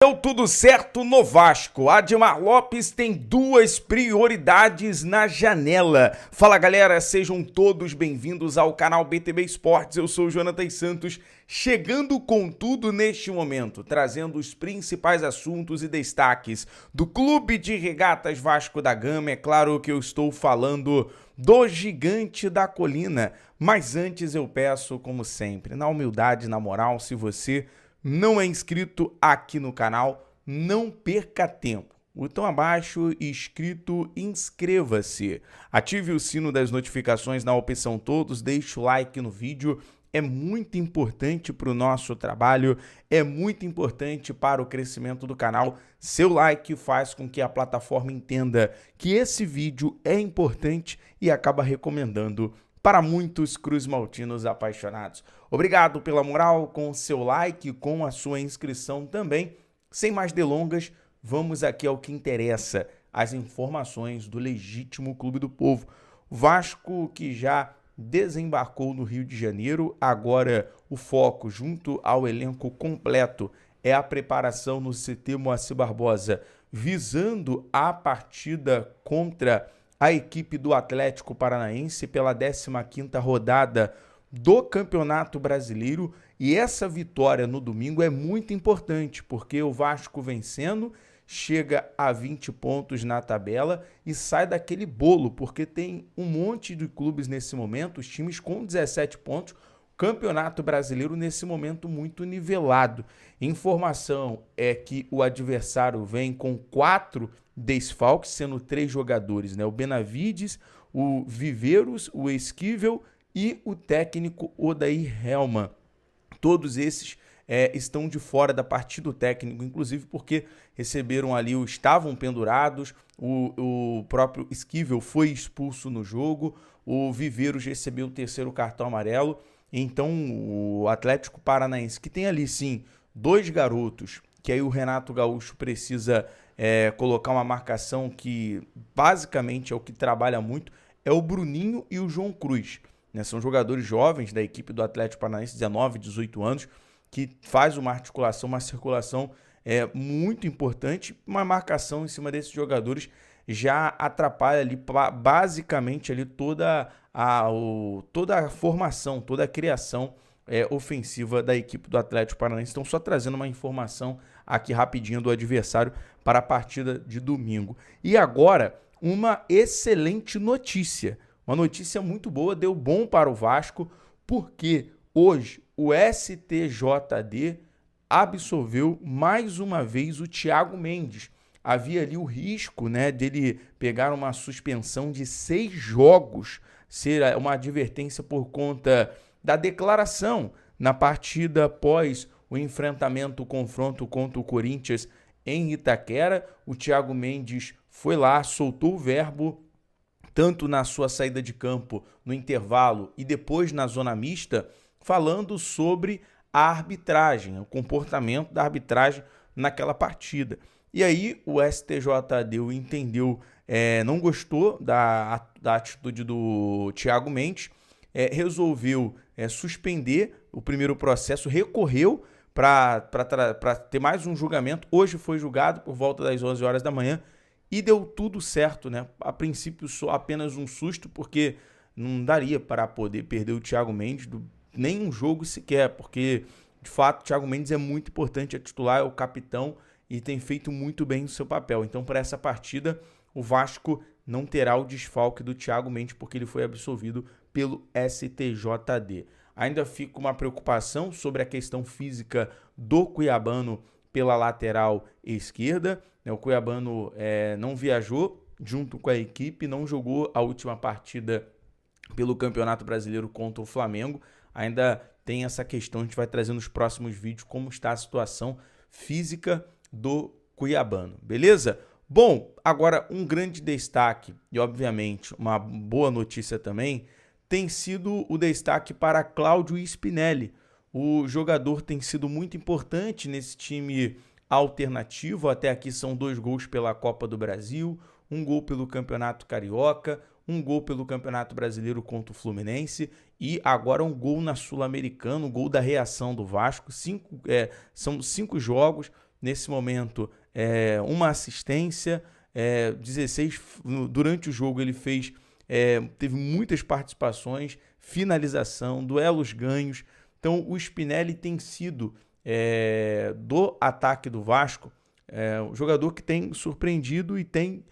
Deu tudo certo no Vasco. Admar Lopes tem duas prioridades na janela. Fala galera, sejam todos bem-vindos ao canal BTB Esportes. Eu sou o Jonathan Santos, chegando com tudo neste momento, trazendo os principais assuntos e destaques do Clube de Regatas Vasco da Gama. É claro que eu estou falando do Gigante da Colina, mas antes eu peço, como sempre, na humildade, na moral, se você não é inscrito aqui no canal, não perca tempo. Botão abaixo, inscrito, inscreva-se. Ative o sino das notificações na opção todos, deixe o like no vídeo. É muito importante para o nosso trabalho, é muito importante para o crescimento do canal. Seu like faz com que a plataforma entenda que esse vídeo é importante e acaba recomendando para muitos cruzmaltinos apaixonados. Obrigado pela moral, com o seu like, com a sua inscrição também. Sem mais delongas, vamos aqui ao que interessa, as informações do legítimo Clube do Povo. Vasco que já desembarcou no Rio de Janeiro, agora o foco junto ao elenco completo é a preparação no CT Moacir Barbosa, visando a partida contra a equipe do Atlético Paranaense pela 15ª rodada do Campeonato Brasileiro. E essa vitória no domingo é muito importante, porque o Vasco vencendo chega a 20 pontos na tabela e sai daquele bolo, porque tem um monte de clubes nesse momento, os times com 17 pontos, Campeonato Brasileiro nesse momento muito nivelado. Informação é que o adversário vem com 4 desfalques, sendo 3 jogadores, né? O Benavides, o Viveiros, o Esquivel e o técnico Odair Hellmann. Todos esses estão de fora da partida, do técnico, inclusive porque receberam ali, estavam pendurados, o próprio Esquivel foi expulso no jogo, o Viveiros recebeu o 3º cartão amarelo. Então o Atlético Paranaense, que tem ali sim 2 garotos, que aí o Renato Gaúcho precisa colocar uma marcação que basicamente é o que trabalha muito, é o Bruninho e o João Cruz, né? São jogadores jovens da equipe do Atlético Paranaense, 19, 18 anos, que faz uma articulação, uma circulação muito importante. Uma marcação em cima desses jogadores já atrapalha ali basicamente ali toda a formação, toda a criação ofensiva da equipe do Atlético Paranaense. Então, só trazendo uma informação aqui rapidinho do adversário para a partida de domingo. E agora, uma excelente notícia. Uma notícia muito boa, deu bom para o Vasco, porque hoje o STJD absolveu mais uma vez o Thiago Mendes. Havia ali o risco, né, dele pegar uma suspensão de 6 jogos, ser uma advertência por conta da declaração na partida após o enfrentamento, o confronto contra o Corinthians em Itaquera. O Thiago Mendes foi lá, soltou o verbo, tanto na sua saída de campo, no intervalo e depois na zona mista, falando sobre a arbitragem, o comportamento da arbitragem naquela partida. E aí o STJD entendeu, não gostou da atitude do Thiago Mendes, resolveu suspender o primeiro processo, recorreu para ter mais um julgamento. Hoje foi julgado por volta das 11 horas da manhã e deu tudo certo, né? A princípio só apenas um susto, porque não daria para poder perder o Thiago Mendes nem um jogo sequer, porque de fato o Thiago Mendes é muito importante, é titular, é o capitão e tem feito muito bem o seu papel. Então, para essa partida, o Vasco não terá o desfalque do Thiago Mendes, porque ele foi absolvido pelo STJD. Ainda fica uma preocupação sobre a questão física do cuiabano pela lateral esquerda. O cuiabano não viajou junto com a equipe, não jogou a última partida pelo Campeonato Brasileiro contra o Flamengo. Ainda tem essa questão, a gente vai trazer nos próximos vídeos como está a situação física do cuiabano, beleza? Bom, agora um grande destaque e obviamente uma boa notícia também tem sido o destaque para Cláudio Spinelli. O jogador tem sido muito importante nesse time alternativo, até aqui são 2 gols pela Copa do Brasil, 1 gol pelo Campeonato Carioca, 1 gol pelo Campeonato Brasileiro contra o Fluminense e agora um gol na Sul-Americana, um gol da reação do Vasco. São 5 jogos, nesse momento, uma assistência, 16 durante o jogo ele fez, teve muitas participações, finalização, duelos ganhos. Então o Spinelli tem sido, do ataque do Vasco, o jogador que tem surpreendido e tem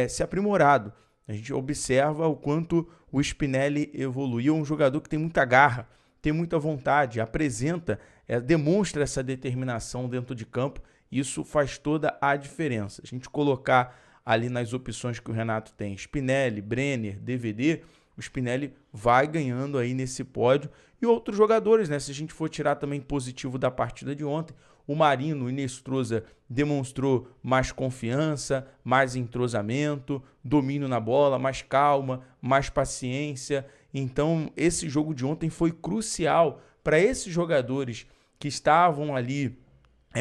se aprimorado. A gente observa o quanto o Spinelli evoluiu, um jogador que tem muita garra, tem muita vontade, apresenta, demonstra essa determinação dentro de campo. Isso faz toda a diferença. A gente colocar ali nas opções que o Renato tem, Spinelli, Brenner, DVD, o Spinelli vai ganhando aí nesse pódio. E outros jogadores, né? Se a gente for tirar também positivo da partida de ontem, o Marino, o Inestrosa demonstrou mais confiança, mais entrosamento, domínio na bola, mais calma, mais paciência. Então, esse jogo de ontem foi crucial para esses jogadores que estavam ali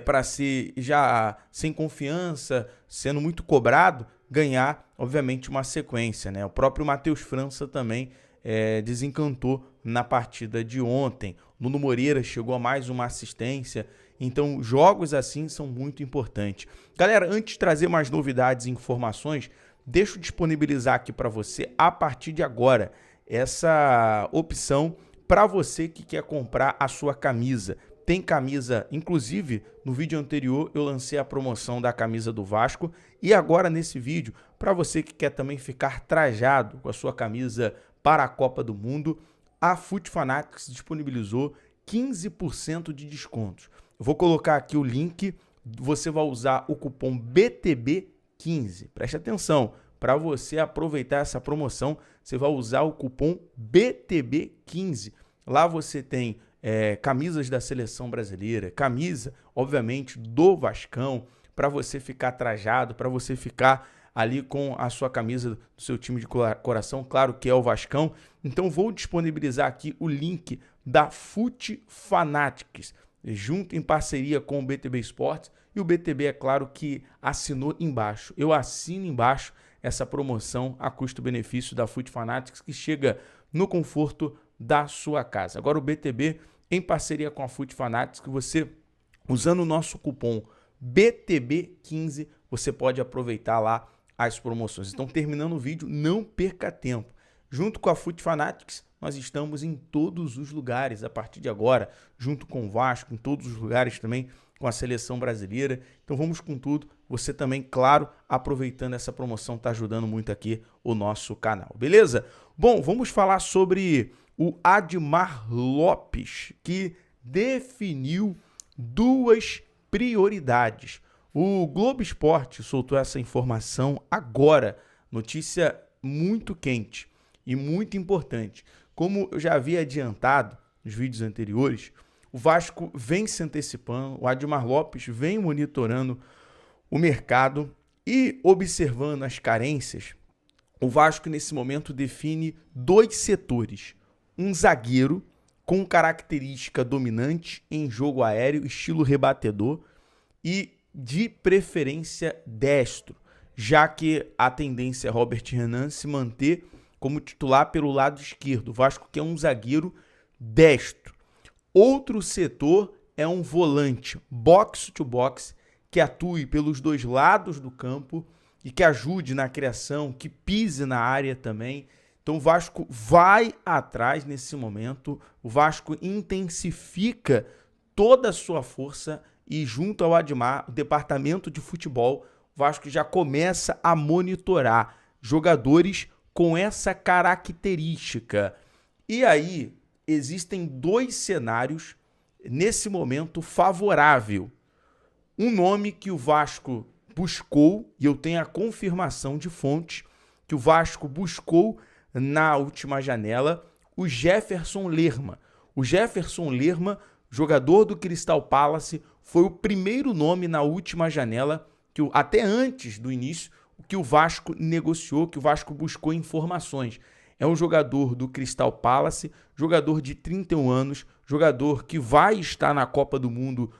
para ser já sem confiança, sendo muito cobrado, ganhar, obviamente, uma sequência, né? O próprio Matheus França também desencantou na partida de ontem. Nuno Moreira chegou a mais uma assistência. Então, jogos assim são muito importantes. Galera, antes de trazer mais novidades e informações, deixa eu disponibilizar aqui para você, a partir de agora, essa opção para você que quer comprar a sua camisa. Tem camisa, inclusive, no vídeo anterior eu lancei a promoção da camisa do Vasco. E agora nesse vídeo, para você que quer também ficar trajado com a sua camisa para a Copa do Mundo, a Foot Fanatics disponibilizou 15% de descontos. Eu vou colocar aqui o link, você vai usar o cupom BTB15. Preste atenção, para você aproveitar essa promoção, você vai usar o cupom BTB15. Lá você tem camisas da seleção brasileira, camisa, obviamente, do Vascão, para você ficar trajado, para você ficar ali com a sua camisa do seu time de coração, claro que é o Vascão. Então vou disponibilizar aqui o link da Foot Fanatics, junto em parceria com o BTB Esportes, e o BTB, é claro, que assinou embaixo. Eu assino embaixo essa promoção a custo-benefício da Foot Fanatics, que chega no conforto da sua casa. Agora o BTB, em parceria com a Foot Fanatics, que você, usando o nosso cupom BTB15, você pode aproveitar lá as promoções. Então, terminando o vídeo, não perca tempo. Junto com a Foot Fanatics, nós estamos em todos os lugares a partir de agora, junto com o Vasco, em todos os lugares também com a seleção brasileira. Então vamos com tudo. Você também, claro, aproveitando essa promoção, está ajudando muito aqui o nosso canal, beleza? Bom, vamos falar sobre o Admar Lopes, que definiu duas prioridades. O Globo Esporte soltou essa informação agora, notícia muito quente e muito importante. Como eu já havia adiantado nos vídeos anteriores, o Vasco vem se antecipando, o Admar Lopes vem monitorando o mercado e observando as carências. O Vasco, nesse momento, define dois setores. Um zagueiro com característica dominante em jogo aéreo, estilo rebatedor, e de preferência destro, já que a tendência é Robert Renan se manter como titular pelo lado esquerdo. O Vasco quer um zagueiro destro. Outro setor é um volante box to box, que atue pelos dois lados do campo e que ajude na criação, que pise na área também. Então o Vasco vai atrás nesse momento, o Vasco intensifica toda a sua força e junto ao Admar, o departamento de futebol, o Vasco já começa a monitorar jogadores com essa característica. E aí existem dois cenários nesse momento favorável. Um nome que o Vasco buscou, e eu tenho a confirmação de fontes, que o Vasco buscou na última janela, o Jefferson Lerma. O Jefferson Lerma, jogador do Crystal Palace, foi o primeiro nome na última janela, que até antes do início, que o Vasco negociou, que o Vasco buscou informações. É um jogador do Crystal Palace, jogador de 31 anos, jogador que vai estar na Copa do Mundo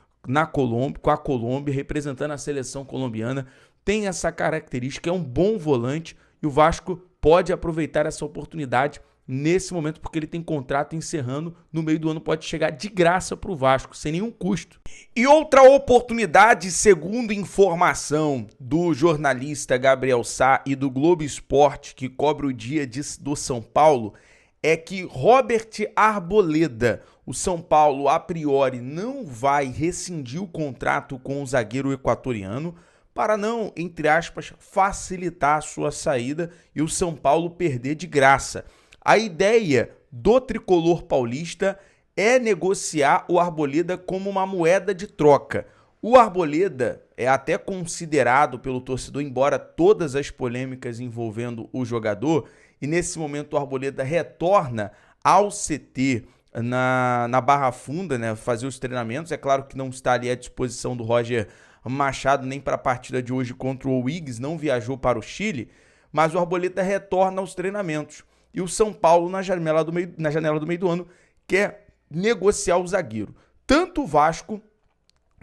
com a Colômbia, representando a seleção colombiana, tem essa característica, é um bom volante, e o Vasco pode aproveitar essa oportunidade nesse momento, porque ele tem contrato encerrando no meio do ano, pode chegar de graça para o Vasco, sem nenhum custo. E outra oportunidade, segundo informação do jornalista Gabriel Sá e do Globo Esporte, que cobre o dia do São Paulo, é que Robert Arboleda, o São Paulo a priori não vai rescindir o contrato com o zagueiro equatoriano para não, entre aspas, facilitar a sua saída e o São Paulo perder de graça. A ideia do tricolor paulista é negociar o Arboleda como uma moeda de troca. O Arboleda é até considerado pelo torcedor, embora todas as polêmicas envolvendo o jogador, e nesse momento o Arboleda retorna ao CT na Barra Funda, né, fazer os treinamentos. É claro que não está ali à disposição do Roger Machado nem para a partida de hoje contra o Wiggins, não viajou para o Chile, mas o Arboleda retorna aos treinamentos. E o São Paulo, na janela do meio do ano, quer negociar o zagueiro. Tanto o Vasco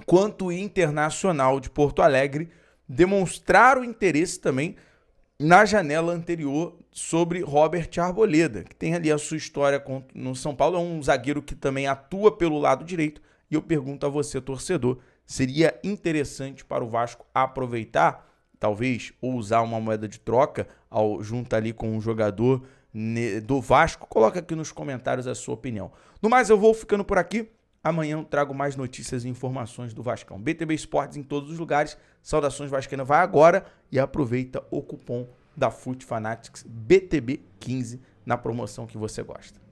quanto o Internacional de Porto Alegre demonstraram interesse também na janela anterior sobre Robert Arboleda, que tem ali a sua história no São Paulo. É um zagueiro que também atua pelo lado direito. E eu pergunto a você, torcedor, seria interessante para o Vasco aproveitar, talvez, ou usar uma moeda de troca junto ali com um jogador do Vasco? Coloca aqui nos comentários a sua opinião. No mais, eu vou ficando por aqui. Amanhã eu trago mais notícias e informações do Vascão. BTB Esportes em todos os lugares. Saudações vascaínas. Vai agora e aproveita o cupom da FUT Fanatics BTB15 na promoção que você gosta.